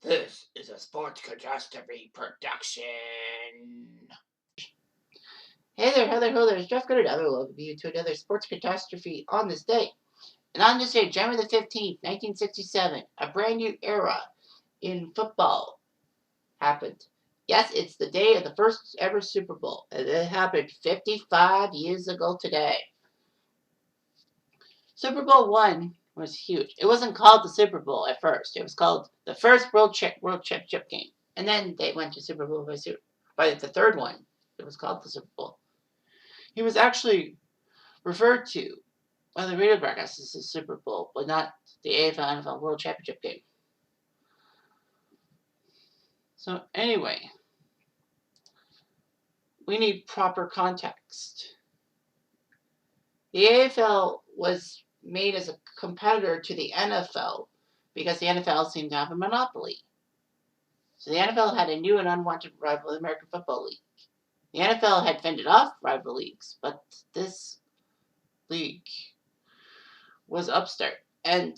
This is a Sports Catastrophe production. Hey there, ho there. It's Jeff got another welcome you to another Sports Catastrophe on this day. And on this day, January the 15th, 1967, a brand new era in football happened. Yes, it's the day of the first ever Super Bowl, and it happened 55 years ago today. Super Bowl I was huge. It wasn't called the Super Bowl at first. It was called the first World Championship game. And then they went to Super Bowl by the third one. It was called the Super Bowl. He was actually referred to by the radio broadcast as the Super Bowl, but not the AFL NFL World Championship game. So anyway, we need proper context. The AFL was made as a competitor to the NFL because the NFL seemed to have a monopoly. So the NFL had a new and unwanted rival, the American Football League. The NFL had fended off rival leagues, but this league was upstart, and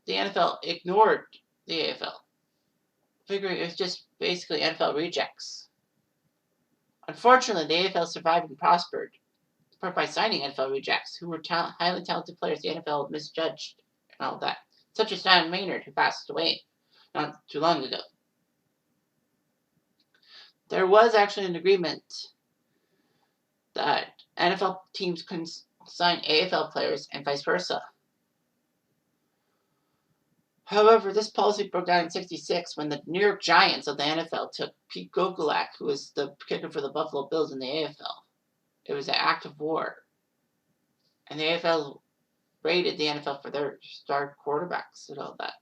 the NFL ignored the AFL, figuring it was just basically NFL rejects. Unfortunately, the AFL survived and prospered, by signing NFL rejects, who were highly talented players the NFL misjudged and all that, such as Stan Maynard, who passed away not too long ago. There was actually an agreement that NFL teams couldn't sign AFL players and vice versa. However, this policy broke down in '66 when the New York Giants of the NFL took Pete Gogolak, who was the kicker for the Buffalo Bills in the AFL. It was an act of war. And the AFL raided the NFL for their star quarterbacks and all that.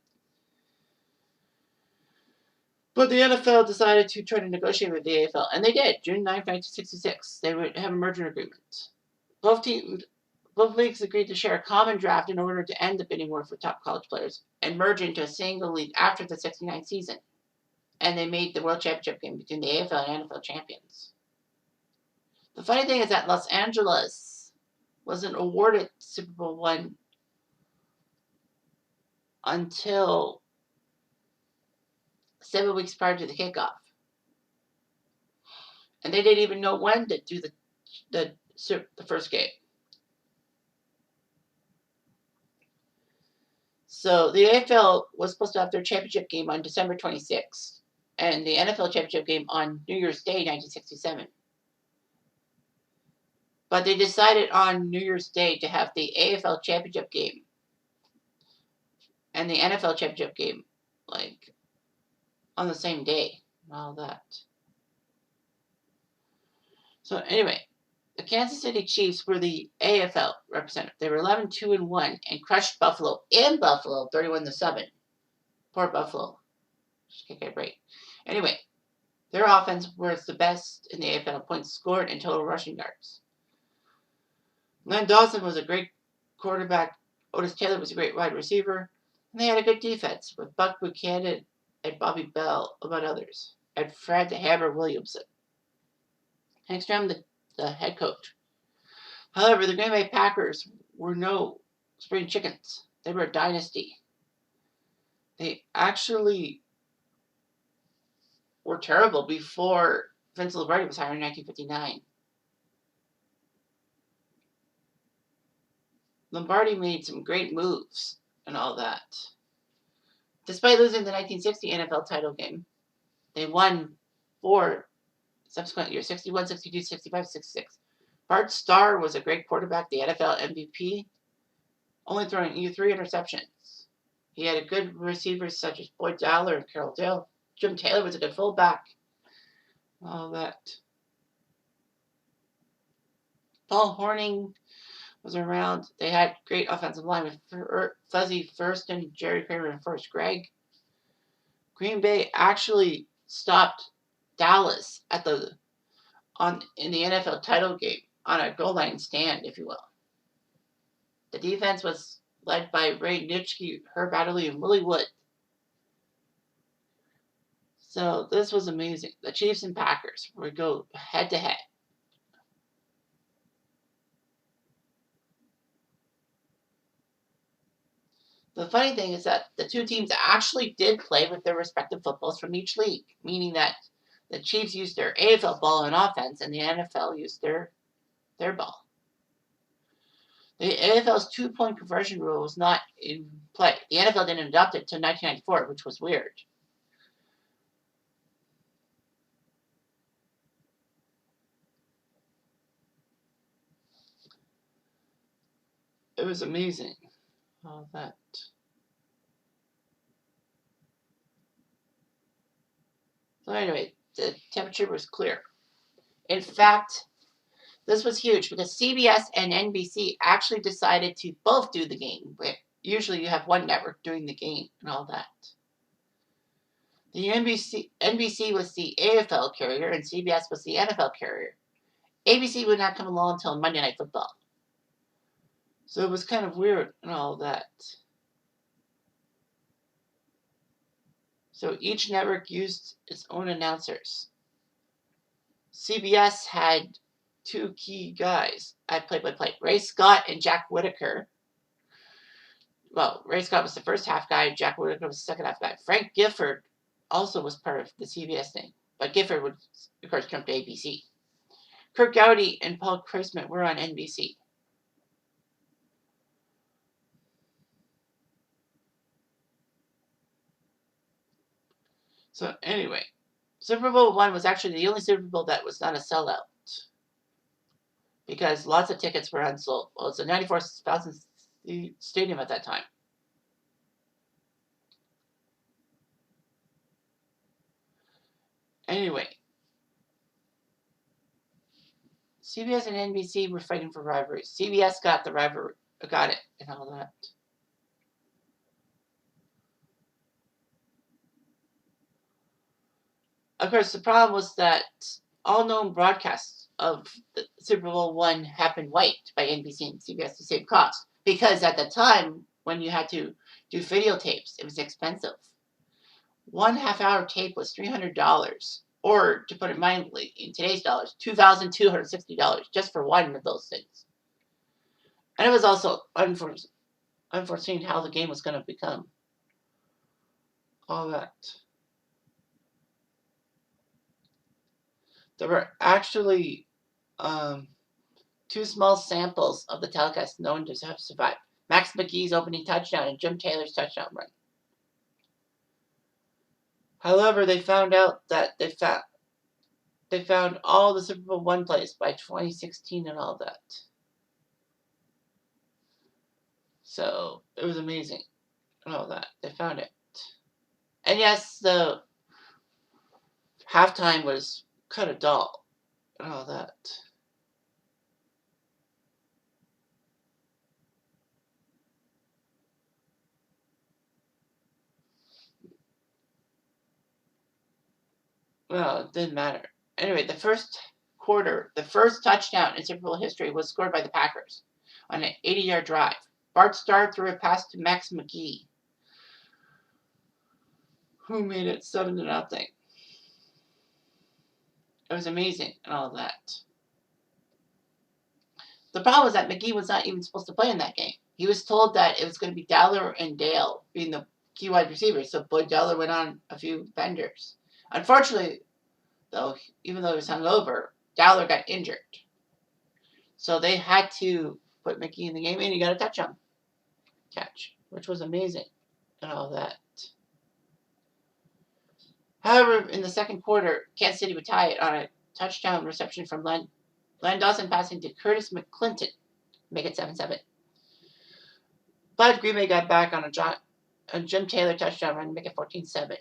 But the NFL decided to try to negotiate with the AFL, and they did. June 9, 1966, they would have a merger agreement. Both leagues agreed to share a common draft in order to end the bidding war for top college players and merge into a single league after the '69 season. And they made the World Championship game between the AFL and NFL champions. The funny thing is that Los Angeles wasn't awarded Super Bowl I until 7 weeks prior to the kickoff. And they didn't even know when to do the first game. So the AFL was supposed to have their championship game on December 26th, and the NFL championship game on New Year's Day, 1967. But they decided on New Year's Day to have the AFL championship game and the NFL championship game, on the same day and all that. So anyway, the Kansas City Chiefs were the AFL representative. They were 11-2-1 and crushed Buffalo in Buffalo 31-7. Poor Buffalo. Just can't get a break. Anyway, their offense was the best in the AFL, points scored and total rushing yards. Len Dawson was a great quarterback. Otis Taylor was a great wide receiver. And they had a good defense with Buck Buchanan and Bobby Bell, among others, and Fred the Hammer Williamson. Hank Stram, the head coach. However, the Green Bay Packers were no spring chickens. They were a dynasty. They actually were terrible before Vince Lombardi was hired in 1959. Lombardi made some great moves and all that. Despite losing the 1960 NFL title game, they won 4 subsequent years, 61, 62, 65, 66. Bart Starr was a great quarterback, the NFL MVP, only throwing 3 interceptions. He had a good receivers such as Boyd Dowler and Carroll Dale. Jim Taylor was a good fullback. All that. Paul Hornung was around. They had great offensive line with Fuzzy Thurston, Jerry Kramer, and Forrest Gregg. Green Bay actually stopped Dallas in the NFL title game on a goal line stand, if you will. The defense was led by Ray Nitschke, Herb Adderley, and Willie Wood. So this was amazing. The Chiefs and Packers would go head to head. The funny thing is that the two teams actually did play with their respective footballs from each league, meaning that the Chiefs used their AFL ball on offense and the NFL used their ball. The AFL's 2-point conversion rule was not in play. The NFL didn't adopt it until 1994, which was weird. It was amazing. All that. So anyway, the temperature was clear. In fact, this was huge because CBS and NBC actually decided to both do the game. Usually you have one network doing the game and all that. The NBC was the AFL carrier and CBS was the NFL carrier. ABC would not come along until Monday Night Football. So it was kind of weird and all that. So each network used its own announcers. CBS had two key guys at play-by-play, Ray Scott and Jack Whitaker. Well, Ray Scott was the first half guy, Jack Whitaker was the second half guy. Frank Gifford also was part of the CBS thing, but Gifford would, of course, jump to ABC. Kirk Gowdy and Paul Christman were on NBC. So anyway, Super Bowl I was actually the only Super Bowl that was not a sellout because lots of tickets were unsold. Well, it's a 94,000 stadium at that time. Anyway, CBS and NBC were fighting for rivalries. CBS got it, and all that. Of course, the problem was that all known broadcasts of the Super Bowl I happened white by NBC and CBS to save costs. Because at the time, when you had to do videotapes, it was expensive. 1 half-hour tape was $300, or to put it mildly, in today's dollars, $2,260 just for one of those things. And it was also unforeseen how the game was going to become. All that. There were actually two small samples of the telecast known to have survived. Max McGee's opening touchdown and Jim Taylor's touchdown run. However, they found out that they found all the Super Bowl I plays by 2016 and all that. So it was amazing and all that. They found it. And yes, the halftime was kind of dull and all that. Well, it didn't matter. Anyway, the first quarter, the first touchdown in Super Bowl history was scored by the Packers on an 80-yard drive. Bart Starr threw a pass to Max McGee, who made it 7-0. It was amazing and all that. The problem was that McGee was not even supposed to play in that game. He was told that it was going to be Dowler and Dale being the key wide receivers, so Bud Dowler went on a few benders. Unfortunately, though, even though he was hungover, Dowler got injured. So they had to put McGee in the game, and he got a touchdown catch, which was amazing and all that. However, in the second quarter, Kansas City would tie it on a touchdown reception from Len Dawson passing to Curtis McClinton, make it 7-7. But Green Bay got back on a Jim Taylor touchdown run to make it 14-7.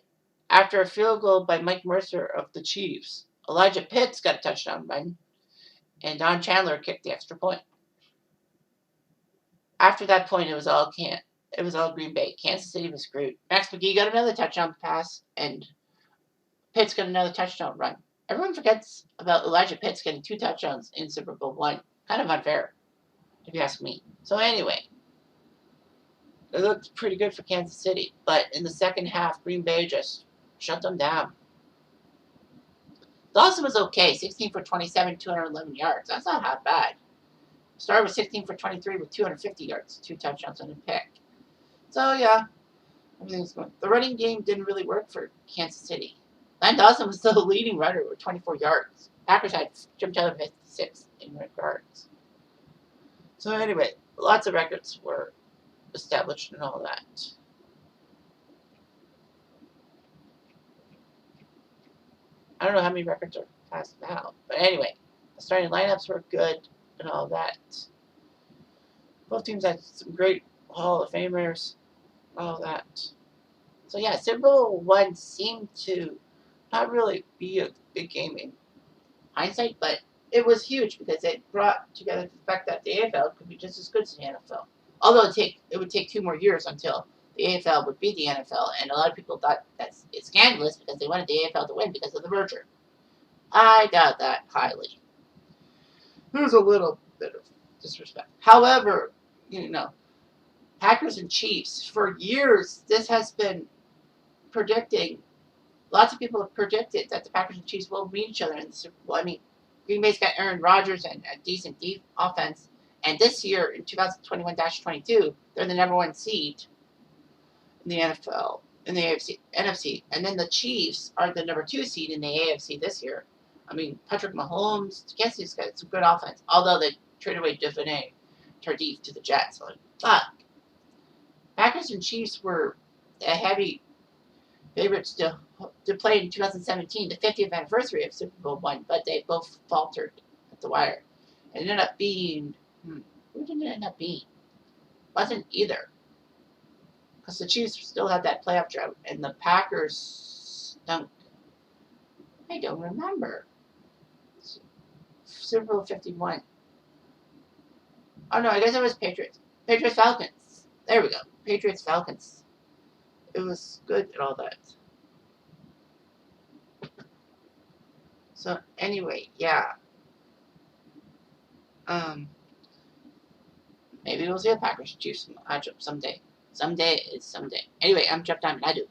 After a field goal by Mike Mercer of the Chiefs, Elijah Pitts got a touchdown run, and Don Chandler kicked the extra point. After that point, it was all Green Bay. Kansas City was screwed. Max McGee got another touchdown pass, and Pitts got another touchdown run. Everyone forgets about Elijah Pitts getting 2 touchdowns in Super Bowl I. Kind of unfair, if you ask me. So anyway, it looked pretty good for Kansas City, but in the second half, Green Bay just shut them down. Dawson was okay, 16 for 27, 211 yards. That's not half bad. Starr was 16 for 23 with 250 yards, 2 touchdowns and a pick. So yeah, everything's going. The running game didn't really work for Kansas City. Len Dawson was still the leading runner with 24 yards. Packers had Jim Taylor 56 in yards. So anyway, lots of records were established and all that. I don't know how many records are passed now, but anyway, the starting lineups were good and all that. Both teams had some great Hall of Famers, all that. So yeah, Super Bowl one seemed to not really be a big game in hindsight, but it was huge because it brought together the fact that the AFL could be just as good as the NFL. Although it would take 2 more years until the AFL would beat the NFL, and a lot of people thought it's scandalous because they wanted the AFL to win because of the merger. I doubt that highly. There's a little bit of disrespect. However, you know, Packers and Chiefs, for years, this has been predicting. Lots of people have predicted that the Packers and Chiefs will meet each other in the Super Bowl. I mean, Green Bay's got Aaron Rodgers and a decent deep offense. And this year, in 2021-22, they're the number one seed in the NFL, in the NFC. And then the Chiefs are the number two seed in the AFC this year. I mean, Patrick Mahomes, Kansas City's got some good offense, although they traded away Devaney Tardif to the Jets. But Packers and Chiefs were a heavy favorites to play in 2017, the 50th anniversary of Super Bowl one, but they both faltered at the wire. It ended up being, who did it end up being? Wasn't either. Because the Chiefs still had that playoff drought, and the Packers stunk. I don't remember. Super Bowl 51. Oh no, I guess it was Patriots. Patriots Falcons. There we go. Patriots Falcons. It was good and all that. So anyway, yeah. Maybe we'll see a Packers Chiefs matchup someday. Someday is someday. Anyway, I'm Jeff Diamond. I do.